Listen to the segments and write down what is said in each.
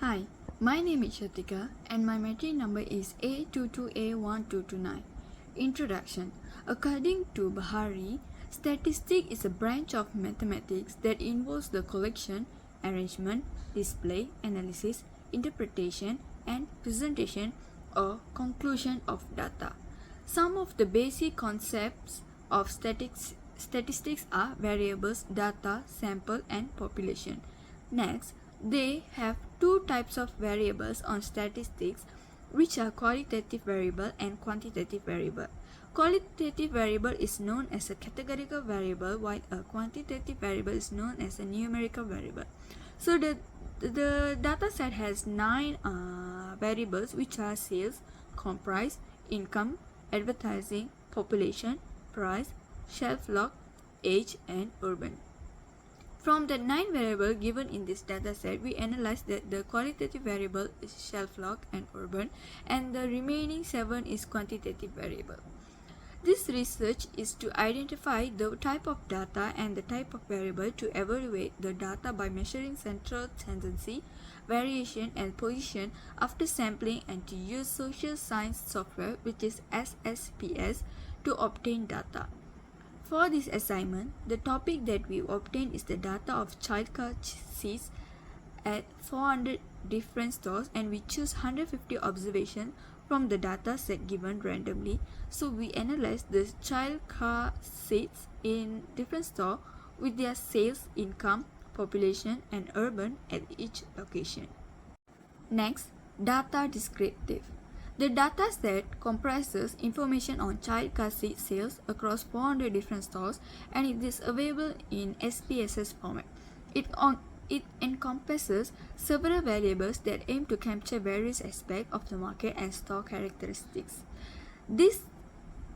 Hi, my name is Shatika and my metric number is A22A1229. Introduction. According to Bahari, statistics is a branch of mathematics that involves the collection, arrangement, display, analysis, interpretation, and presentation or conclusion of data. Some of the basic concepts of statistics are variables, data, sample, and population. Next, they have two types of variables on statistics, which are qualitative variable and quantitative variable. Qualitative variable is known as a categorical variable, while a quantitative variable is known as a numerical variable. So the data set has 9 variables, which are sales, comprise, income, advertising, population, price, shelf log, age, and urban. From the 9 variables given in this dataset, we analyze that the qualitative variable is shelf log and urban, and the remaining 7 is quantitative variable. This research is to identify the type of data and the type of variable to evaluate the data by measuring central tendency, variation, and position after sampling, and to use social science software, which is SSPS, to obtain data. For this assignment, the topic that we obtained is the data of child car seats at 400 different stores, and we choose 150 observations from the data set given randomly. So we analyze the child car seats in different stores with their sales, income, population, and urban at each location. Next, data descriptive. The dataset comprises information on child car seat sales across 400 different stores, and it is available in SPSS format. It encompasses several variables that aim to capture various aspects of the market and store characteristics. This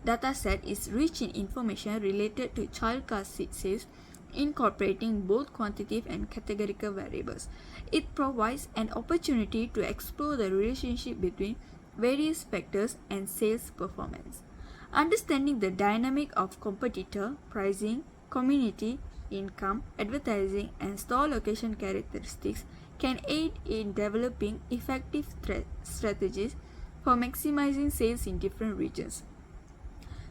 dataset is rich in information related to child car seat sales, incorporating both quantitative and categorical variables. It provides an opportunity to explore the relationship between various factors and sales performance. Understanding the dynamic of competitor, pricing, community, income, advertising, and store location characteristics can aid in developing effective strategies for maximizing sales in different regions.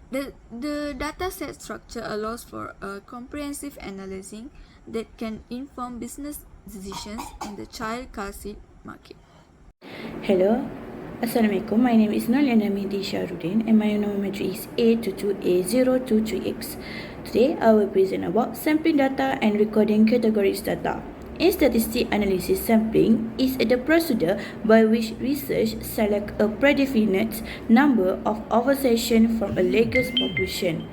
The dataset structure allows for a comprehensive analysis that can inform business decisions in the child car seat market. Hello, Assalamualaikum. My name is Noliana Mindi Shahrudin and my number is A22A023X. Today, I will present about sampling data and recording categories data. In statistic analysis, sampling is the procedure by which research select a predefinite number of observations from a large population.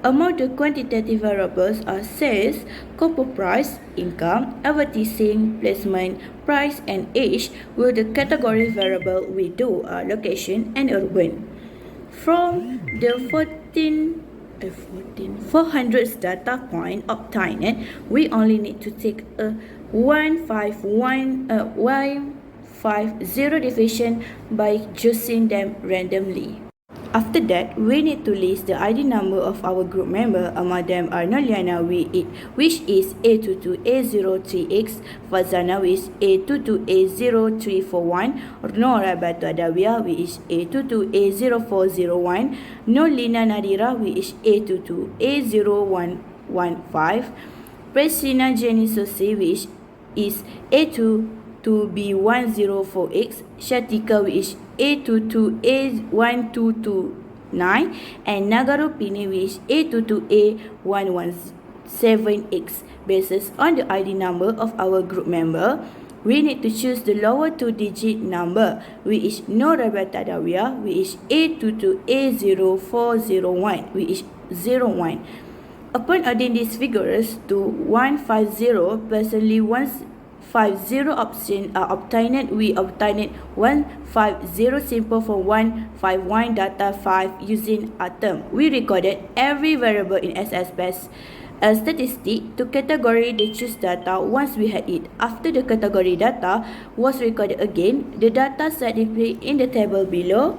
Among the quantitative variables are sales, copper price, income, advertising, placement, price, and age, while the category variable we do are location and urban. From the 400 data point obtained, we only need to take a 150 division by choosing them randomly. After that, we need to list the ID number of our group member. Among them are Noliana, which is A22A03X, Fazana, which is A22A0341, Nora Batu Adawiyah, which is A22A0401, Nolina Nadira, which is A22A0115, Presina Jenny Sosi, which is A22B104X, Shatika, which is A22A1229, and Nagarupini, which is A22A117X. Based on the ID number of our group member, we need to choose the lower 2-digit number, which is Norabat Adawiyah, which is A22A0401, which is 01. Upon adding these figures to 150, personally 150 option are obtained. We obtained 150 simple for 151 data 5 using atom. We recorded every variable in SSPS a statistic to category the choose data once we had it. After the category data was recorded again, the data set displayed in the table below.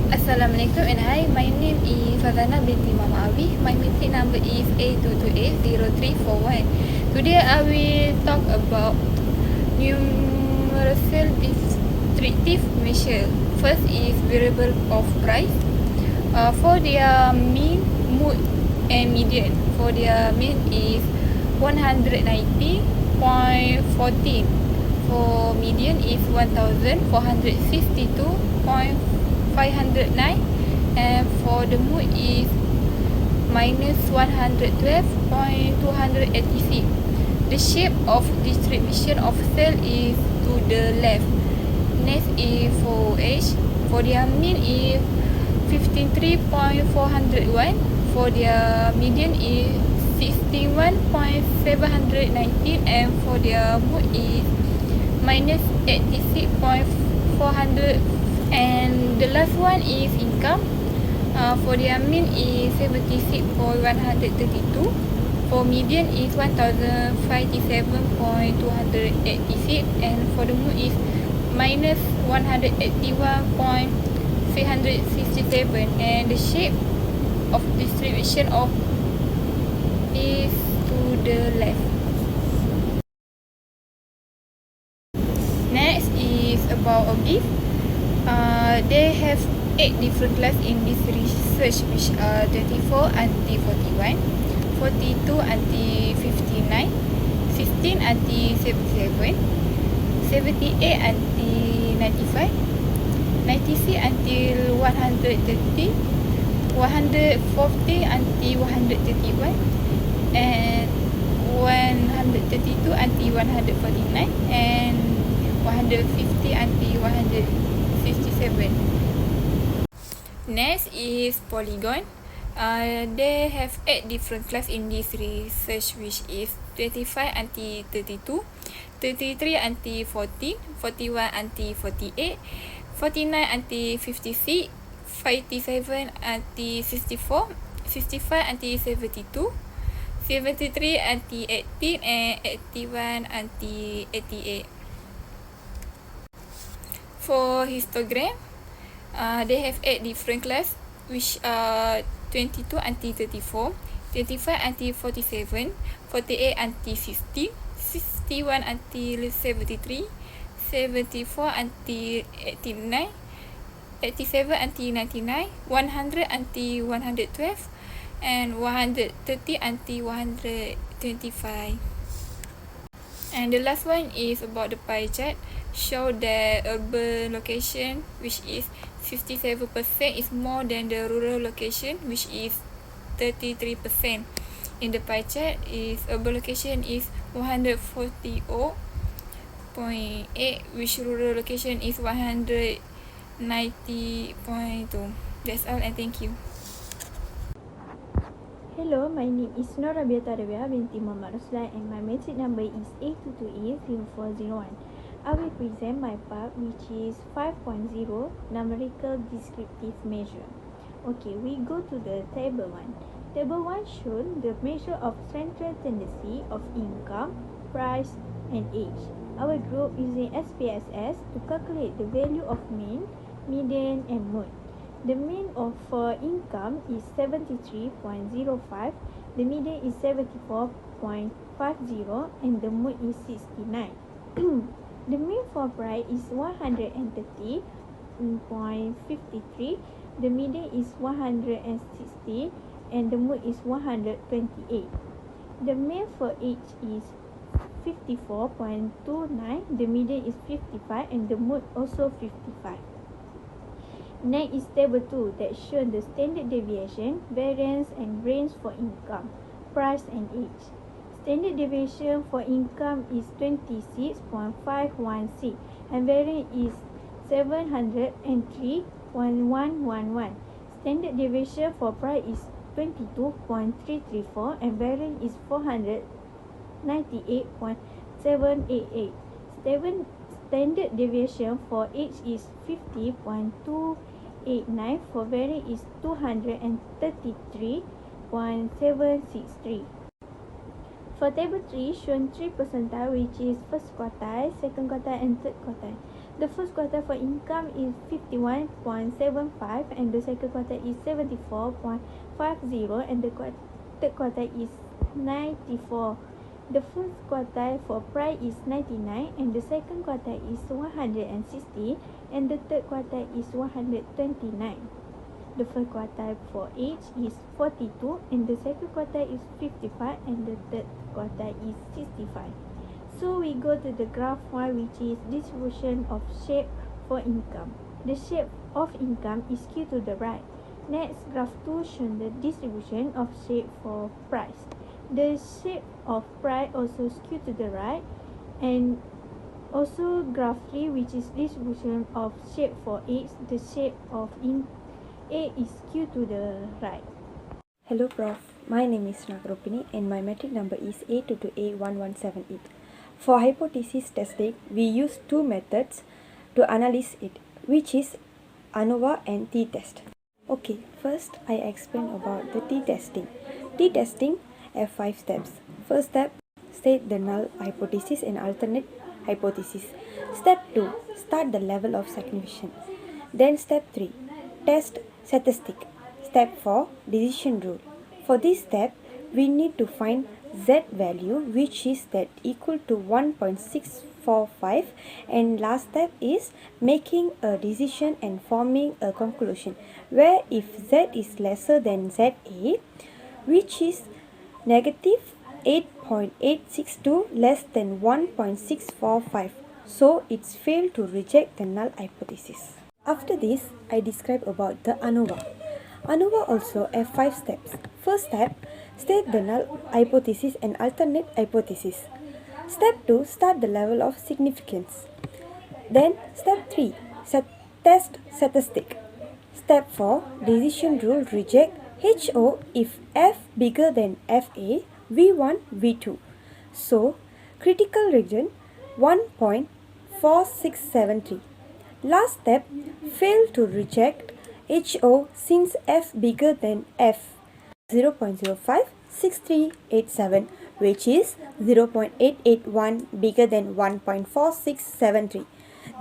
Assalamualaikum and hi, my name is Fazana binti Mama Awi. My metric number is A22A0341. Today I will talk about numerous sales descriptive measure. First is variable of price. For their mean, mode, and median. For their mean is 190.14. For median is 1462.509, and for the mode is minus 112.286. The shape of distribution of cell is to the left. Next is for age. For their mean is 53.401. For their median is 61.719, and for their mode is minus 86.400. And the last one is income. For their mean is 76.132. For median is 1057.286, and for the mode is minus 181.367, and the shape of distribution of is to the left. Next is about a beef. They have 8 different classes in this research, which are 24 anti 41, 42 anti 59, 16 anti 77, 78 anti 95, 96 until 130, 140 until 131, and 132 until 149, and 150 until 157. Next is polygon. They have 8 different classes in this research, which is 25 anti 32, 33 anti 40, 41 anti 48, 49 anti 56, 57 anti 64, 65 anti 72, 73 anti 18, and 81 anti 88. For histogram, they have 8 different classes, which are 22 anti 34, 25 anti 47, 48 anti 60, 61 anti 73, 74 anti 89, 87 anti 99, 100 anti 112, and 130 anti 125. And the last one is about the pie chart. Show the urban location, which is 57%, is more than the rural location, which is 33%. In the pie chart, is urban location is 140.8, which rural location is 190.2. That's all, and thank you. Hello, my name is Nora Biata Rabia binti Muhammad Ruslan, and my metric number is A22A0401. I will present my part, which is 5.0 numerical descriptive measure. Okay, we go to the table 1. Table 1 shows the measure of central tendency of income, price, and age. Our group using SPSS to calculate the value of mean, median, and mode. The mean for income is 73.05, the median is 74.50, and the mode is 69. The mean for price is 130.53, the median is 160, and the mode is 128. The mean for age is 54.29, the median is 55, and the mode also 55. Next is table 2 that shows the standard deviation, variance, and range for income, price, and age. Standard deviation for income is 26.516 and variance is 703.111. Standard deviation for price is 22.334 and variance is 498.788. Standard deviation for age is 50.289 for variance is 233.763. For table 3, shown 3 percentile, which is first quartile, second quartile, and third quartile. The first quartile for income is 51.75 and the second quartile is 74.50 and the third quartile is 94 The first quartile for pride is 99 and the second quartile is 160 and the third quartile is 129. The first quartile for age is 42 and the second quartile is 55 and the third quartile is 65. So we go to the graph 1, which is distribution of shape for income. The shape of income is skewed to the right. Next, graph 2 shows the distribution of shape for price. The shape of price also skewed to the right, and also graph 3, which is distribution of shape for age. The shape of A is skewed to the right. Hello Prof, my name is Nagaropini and my metric number is A22A1178. For hypothesis testing, we use two methods to analyze it, which is ANOVA and t-test. Okay, first I explain about the t-testing. T-testing have 5 steps. First step, state the null hypothesis and alternate hypothesis. Step 2, start the level of signification. Then step 3, test statistic. Step 4, decision rule. For this step, we need to find Z value, which is that equal to 1.645, and last step is making a decision and forming a conclusion, where if Z is lesser than ZA, which is negative 8.862 less than 1.645, so it's failed to reject the null hypothesis. After this, I describe about the ANOVA. ANOVA also have 5 steps. First step, state the null hypothesis and alternate hypothesis. Step 2, start the level of significance. Then step 3, test statistic. Step 4, decision rule, reject HO if F bigger than FA, V1, V2. So, critical region 1.4673. Last step, fail to reject HO since F bigger than F, 0.056387, which is 0.881 bigger than 1.4673.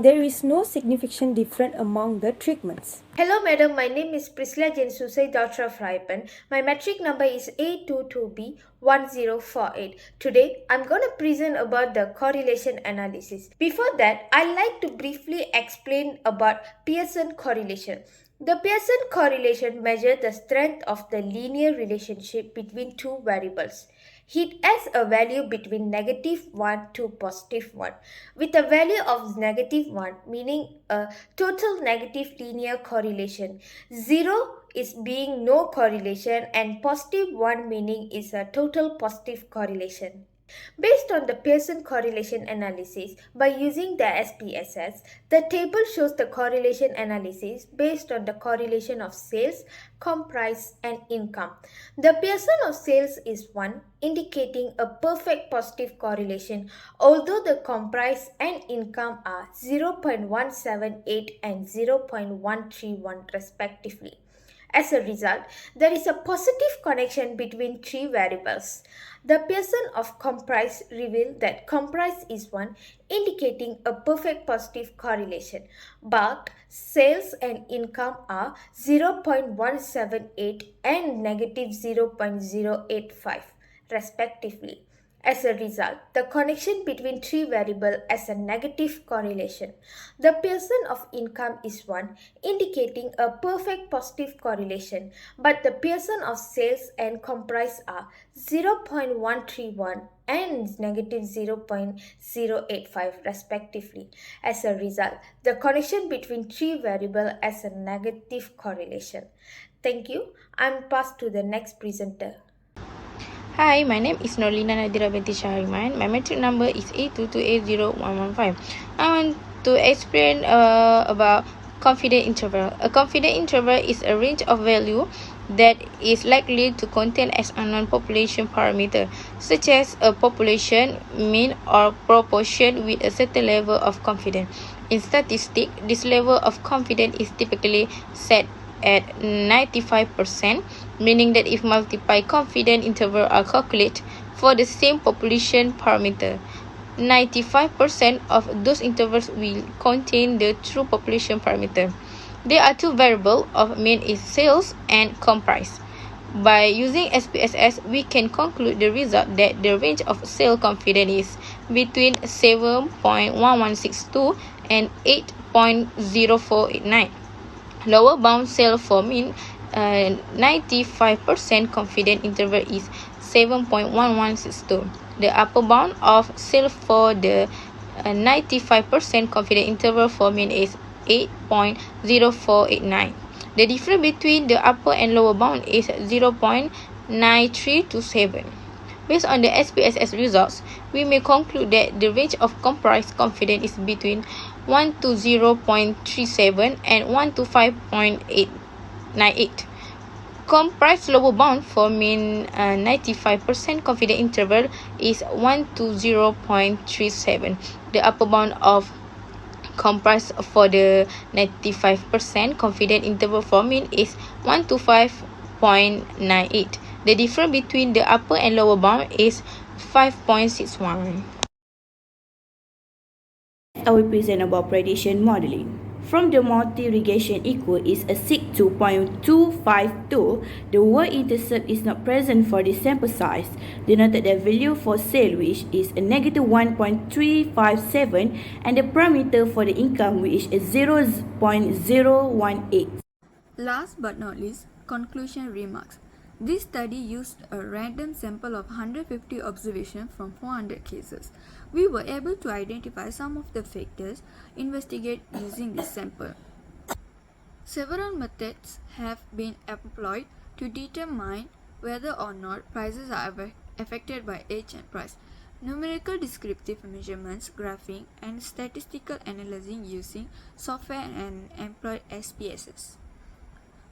There is no significant difference among the treatments. Hello madam, my name is Priscilla Jensusai, daughter of Raipan. My metric number is A22B1048. Today, I'm going to present about the correlation analysis. Before that, I'd like to briefly explain about Pearson correlation. The Pearson correlation measures the strength of the linear relationship between two variables. It has a value between -1 to +1, with a value of -1 meaning a total negative linear correlation. 0 is being no correlation and +1 meaning is a total positive correlation. Based on the Pearson correlation analysis, by using the SPSS, the table shows the correlation analysis based on the correlation of sales, comp price, and income. The Pearson of sales is 1, indicating a perfect positive correlation, although the comp price and income are 0.178 and 0.131 respectively. As a result, there is a positive connection between 3 variables. The Pearson of comp price revealed that comp price is 1, indicating a perfect positive correlation, but sales and income are 0.178 and negative 0.085 respectively. As a result, the connection between 3 variables has a negative correlation. The Pearson of income is 1, indicating a perfect positive correlation, but the Pearson of sales and comp price are 0.131 and negative 0.085 respectively. As a result, the connection between 3 variables has a negative correlation. Thank you. I'm passed to the next presenter. Hi, my name is Norlina Nadira binti Syahriman. My metric number is A22A0115. I want to explain about confidence interval. A confidence interval is a range of value that is likely to contain as unknown population parameter, such as a population mean or proportion with a certain level of confidence. In statistics, this level of confidence is typically set at 95%, meaning that if multiplied confidence intervals are calculated for the same population parameter, 95% of those intervals will contain the true population parameter. There are 2 variables of mean is sales and comp price. By using SPSS, we can conclude the result that the range of sale confidence is between 7.1162 and 8.0489. Lower bound sale for mean 95% confident interval is 7.1162. The upper bound of sale for the 95% confident interval for mean is 8.0489. The difference between the upper and lower bound is 0.9327. Based on the SPSS results, we may conclude that the range of comprised confidence is between 1 to 0.37 and 1 to 5.898. Comprised lower bound for mean 95% confident interval is 1 to 0.37. The upper bound of comprised for the 95% confident interval for mean is 1 to 5.98. The difference between the upper and lower bound is 5.61. I will present about predation modeling. From the multi-regression equal is a sig 2.252, the word intercept is not present for the sample size, denoted the value for sale which is a negative 1.357 and the parameter for the income which is 0.018. Last but not least, conclusion remarks. This study used a random sample of 150 observations from 400 cases. We were able to identify some of the factors investigated using this sample. Several methods have been employed to determine whether or not prices are affected by age and price. Numerical descriptive measurements, graphing, and statistical analyzing using software and employed SPSS.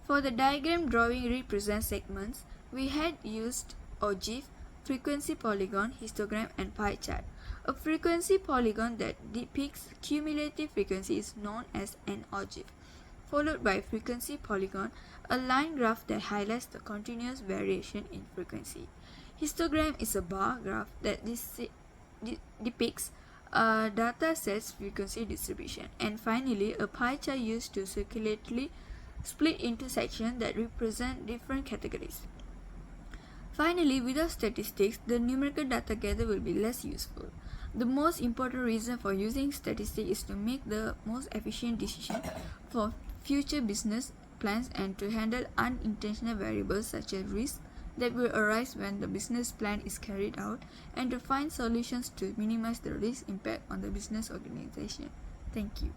For the diagram drawing represent segments, we had used ogive, frequency polygon, histogram, and pie chart. A frequency polygon that depicts cumulative frequency is known as an ogive, followed by frequency polygon, a line graph that highlights the continuous variation in frequency. Histogram is a bar graph that depicts a data set's frequency distribution. And finally, a pie chart used to circularly split into sections that represent different categories. Finally, without statistics, the numerical data gathered will be less useful. The most important reason for using statistics is to make the most efficient decision for future business plans and to handle unintentional variables such as risk that will arise when the business plan is carried out and to find solutions to minimize the risk impact on the business organization. Thank you.